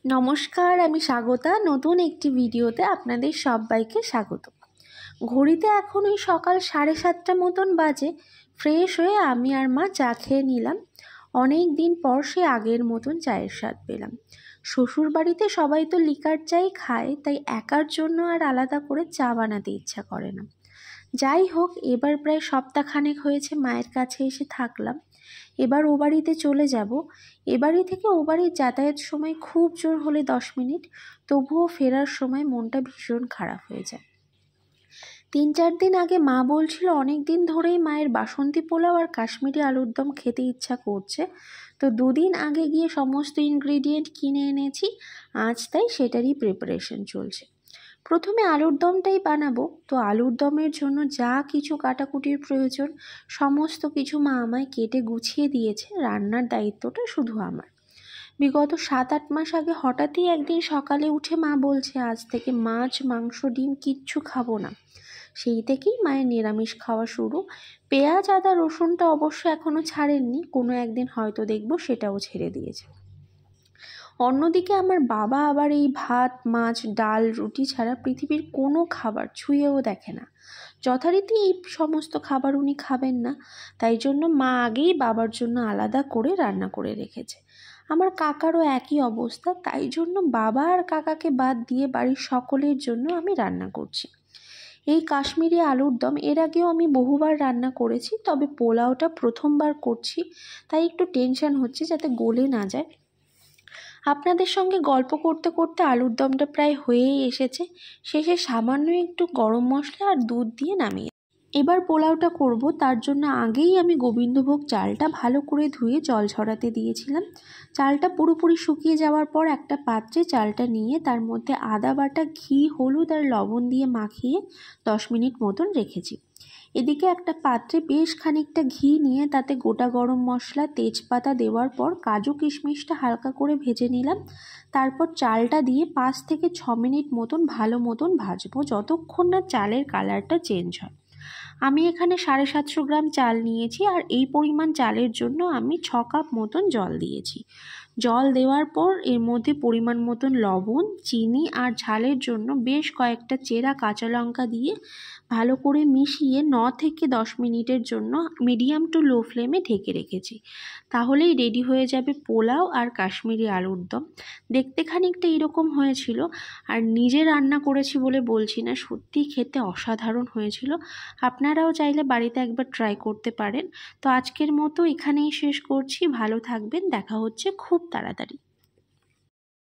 নমস্কার, আমি স্বাগতা। নতুন একটি ভিডিওতে আপনাদের সবাইকে স্বাগত। ঘড়িতে এখন ওই সকাল 7:30 মতন বাজে। ফ্রেশ হয়ে আমি আর মা চা খেয়ে নিলাম। অনেক দিন পর সে আগের মতন চায়ের স্বাদ পেলাম। শ্বশুর বাড়িতে সবাই তো লিকার চাই খায়, তাই একার জন্য আর আলাদা করে চা বানাতে ইচ্ছা করে না। যাই হোক, এবার প্রায় সপ্তাহখানেক হয়েছে মায়ের কাছে এসে থাকলাম। এবার ও বাড়িতে চলে যাব। এ বাড়ি থেকে ও বাড়ির যাতায়াত সময় খুব জোর হলে 10 মিনিট, তবুও ফেরার সময় মনটা ভীষণ খারাপ হয়ে যায়। 3-4 দিন আগে মা বলছিল অনেক দিন ধরেই মায়ের বাসন্তী পোলাও আর কাশ্মীরি আলুর দম খেতে ইচ্ছা করছে। তো 2 দিন আগে গিয়ে সমস্ত ইনগ্রেডিয়েন্ট কিনে এনেছি। আজ তাই সেটারই প্রিপারেশন চলছে। প্রথমে আলুর দমটাই বানাবো। তো আলুর দমের জন্য যা কিছু কাটাকুটির প্রয়োজন সমস্ত কিছু মা আমায় কেটে গুছিয়ে দিয়েছে। রান্নার দায়িত্বটা শুধু আমার। বিগত 7-8 মাস আগে হঠাৎই একদিন সকালে উঠে মা বলছে আজ থেকে মাছ, মাংস, ডিম কিচ্ছু খাবো না। সেই থেকেই মায়ের নিরামিষ খাওয়া শুরু। পেঁয়াজ, আদা, রসুনটা অবশ্য এখনও ছাড়েননি, কোনো একদিন হয়তো দেখবো সেটাও ছেড়ে দিয়েছে। অন্যদিকে আমার বাবা আবার এই ভাত, মাছ, ডাল, রুটি ছাড়া পৃথিবীর কোনো খাবার ছুঁয়েও দেখে না। যথারীতি এই সমস্ত খাবার উনি খাবেন না, তাই জন্য মা আগেই বাবার জন্য আলাদা করে রান্না করে রেখেছে। আমার কাকারও একই অবস্থা, তাই জন্য বাবা আর কাকাকে বাদ দিয়ে বাড়ির সকলের জন্য আমি রান্না করছি। এই কাশ্মীরি আলুর দম এর আগেও আমি বহুবার রান্না করেছি, তবে পোলাওটা প্রথমবার করছি, তাই একটু টেনশন হচ্ছে যাতে গলে না যায়। আপনাদের সঙ্গে গল্প করতে করতে আলুর দমটা প্রায় হয়েই এসেছে। শেষে সামান্য একটু গরম মশলা আর দুধ দিয়ে নামিয়ে এবার পোলাওটা করব। তার জন্য আগেই আমি গোবিন্দভোগ চালটা ভালো করে ধুয়ে জল ঝরাতে দিয়েছিলাম। চালটা পুরোপুরি শুকিয়ে যাওয়ার পর একটা পাত্রে চালটা নিয়ে তার মধ্যে আদা বাটা, ঘি, হলুদ আর লবণ দিয়ে মাখিয়ে 10 মিনিট মতন রেখেছি। এদিকে একটা পাত্রে বেশ খানিকটা ঘি নিয়ে তাতে গোটা গরম মশলা, তেজপাতা দেওয়ার পর কাজু কিশমিশটা হালকা করে ভেজে নিলাম। তারপর চালটা দিয়ে 5 থেকে 6 মিনিট মতন ভালো মতন ভাজবো, যতক্ষণ না চালের কালারটা চেঞ্জ হয়। আমি এখানে 750 গ্রাম চাল নিয়েছি, আর এই পরিমাণ চালের জন্য আমি 6 কাপ মতন জল দিয়েছি। জল দেওয়ার পর এর মধ্যে পরিমাণ মতন লবণ, চিনি আর ঝালের জন্য বেশ কয়েকটা চেরা কাঁচা লঙ্কা দিয়ে ভালো করে মিশিয়ে 9 থেকে 10 মিনিটের জন্য মিডিয়াম টু লো ফ্লেমে ঢেকে রেখেছি। তাহলেই রেডি হয়ে যাবে পোলাও আর কাশ্মীরি আলুর দম। দেখতে খানিকটা এরকম হয়েছিল, আর নিজে রান্না করেছি বলে বলছি না, সত্যিই খেতে অসাধারণ হয়েছিল। আপনারাও চাইলে বাড়িতে একবার ট্রাই করতে পারেন। তো আজকের মতো এখানেই শেষ করছি। ভালো থাকবেন, দেখা হচ্ছে খুব তাড়াতাড়ি।